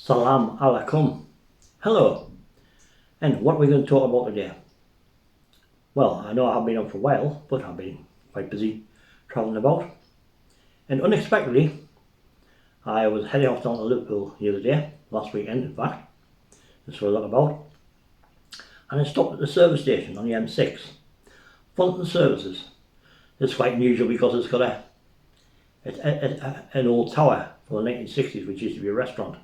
Salam alaikum. Hello. And what are we going to talk about today? Well, I know I haven't been on for a while, but I've been quite busy travelling about. And unexpectedly, I was heading off down to Liverpool the other day, last weekend in fact, just for a look about. And I stopped at the service station on the M6, Fountain Services. It's quite unusual because it's got an old tower from the 1960s, which used to be a restaurant.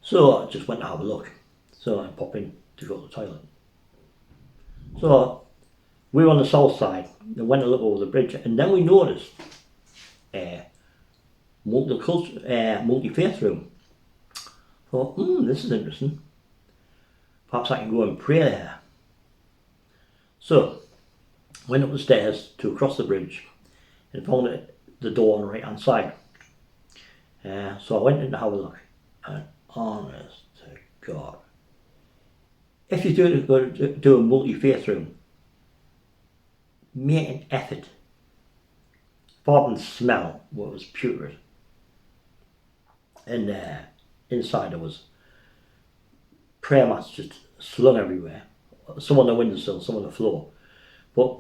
So I just went to have a look. So I popped in to go to the toilet. So we were on the south side and went to look over the bridge, and then we noticed multi-faith room. Thought, this is interesting. Perhaps I can go and pray there. So went up the stairs to cross the bridge and found the door on the right hand side. So I went in to have a look, and honest to God, if you do a multi-faith room, make an effort. Pardon the smell, what was putrid. And inside there was prayer mats just slung everywhere. Some on the windowsill, some on the floor. But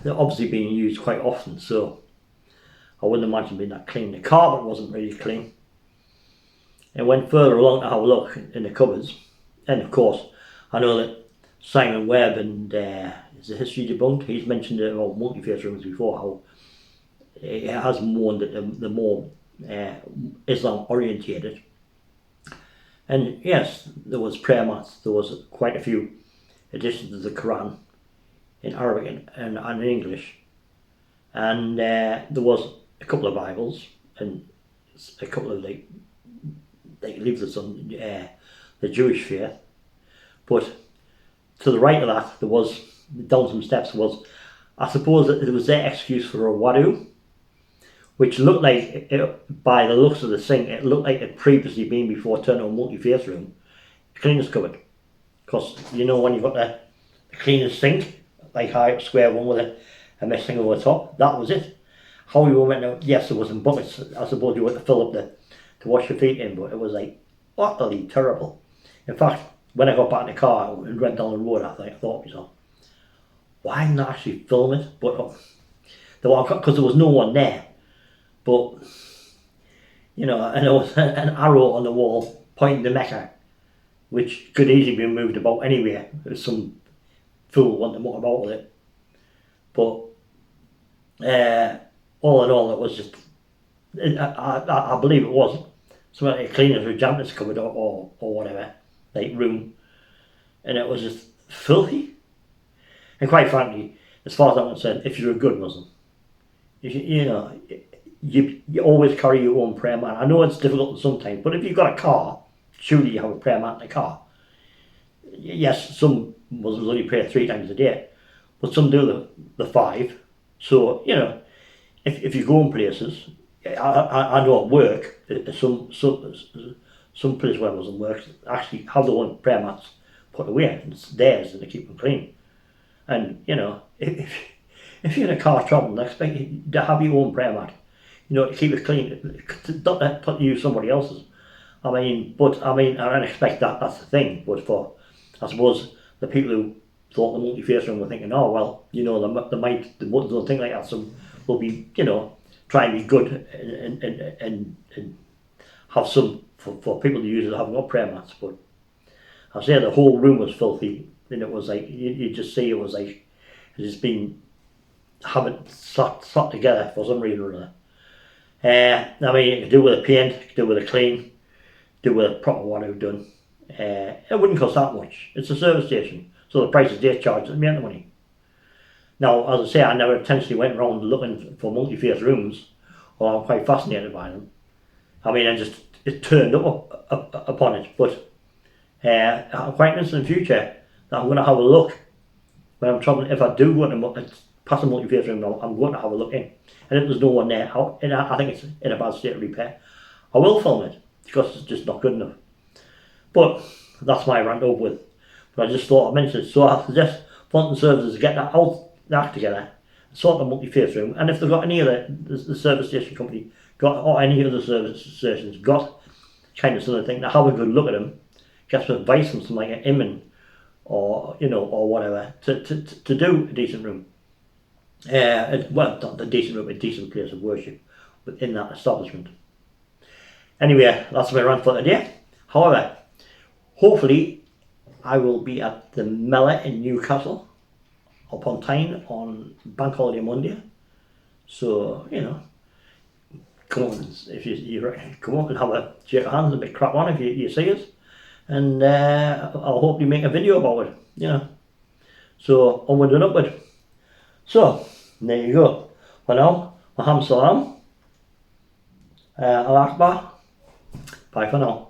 they're obviously being used quite often, so I wouldn't imagine being that clean. The carpet wasn't really clean. And went further along to have a look in the cupboards. And of course, I know that Simon Webb and is the History Debunked, he's mentioned about multi-faith rooms before, how it has mourned that the more Islam orientated. And yes, there was prayer mats, there was quite a few editions of the Quran in Arabic and in English. And there was a couple of Bibles and a couple of like leaflets on the Jewish faith. But to the right of that, there was, down some steps, was, I suppose that it was their excuse for a wadu, which looked like, by the looks of the sink, it looked like it had previously been before turning to a multi-faith room, cleaner's cupboard. Because you know when you've got the cleaner's sink, like high up square one with a mesh thing over the top, that was it. How you went out, yes, there was some buckets, I suppose you went to fill up to wash your feet in, but it was like utterly terrible. In fact, when I got back in the car and went down the road, I thought to myself, why didn't I actually film it? But because there was no one there. But you know, and there was an arrow on the wall pointing to Mecca, which could easily be moved about anywhere. There's some fool wanting to muck about with it. But all in all, it was just, I believe it was something like a cleaner's or janitor's cupboard or whatever, like room, and it was just filthy. And quite frankly, as far as I'm concerned, if you're a good Muslim, you always carry your own prayer mat. I know it's difficult sometimes, but if you've got a car, surely you have a prayer mat in the car. Yes, some Muslims only pray 3 times a day, but some do the 5. So, you know, if you go in places, I know at work, some place where Muslim works actually have their own prayer mats put away. It's theirs and they keep them clean. And, you know, if you're in a car traveling, I expect you to have your own prayer mat, you know, to keep it clean, not to use somebody else's. I don't expect that's the thing, but for, I suppose, the people who thought the multi-faith room were thinking, oh, well, you know, the Muslims don't think like that, so will be, you know, try and be good and have some for people to use it, haven't got prayer mats. But I say the whole room was filthy, and it was like, you just see it was like, it has been, haven't sat together for some reason or other. I mean, it could do with a paint, it could do with a clean, do with a proper what I've done. It wouldn't cost that much. It's a service station, so the prices they charge is the money. Now, as I say, I never intentionally went around looking for multi-faith rooms, or I'm quite fascinated by them. I mean, it turned up upon it, but I'm quite interested in the future that I'm going to have a look when I'm travelling. If I do go past a multi-faith room, I'm going to have a look in. And if there's no one there, I think it's in a bad state of repair, I will film it, because it's just not good enough. But that's my rant over with. But I just thought I'd mention it. So I suggest Fountain Services get that act together, sort the multi-faith room, and if they've got any other, the service station company got, or any other service stations got kind of sort of thing, to have a good look at them, get some advice from something like Imman or or whatever to do a decent room. Well, not a decent room, a decent place of worship within that establishment. Anyway, that's my rant for today. However, hopefully I will be at the Mela in Newcastle upon Tyne on Bank Holiday Monday. So, come on, if you come up and have a shake of hands and a bit crap on if you see us. And I'll hopefully make a video about it, So, onward and upward. So, there you go. For now, Maham Salam. Al Akbar. Bye for now.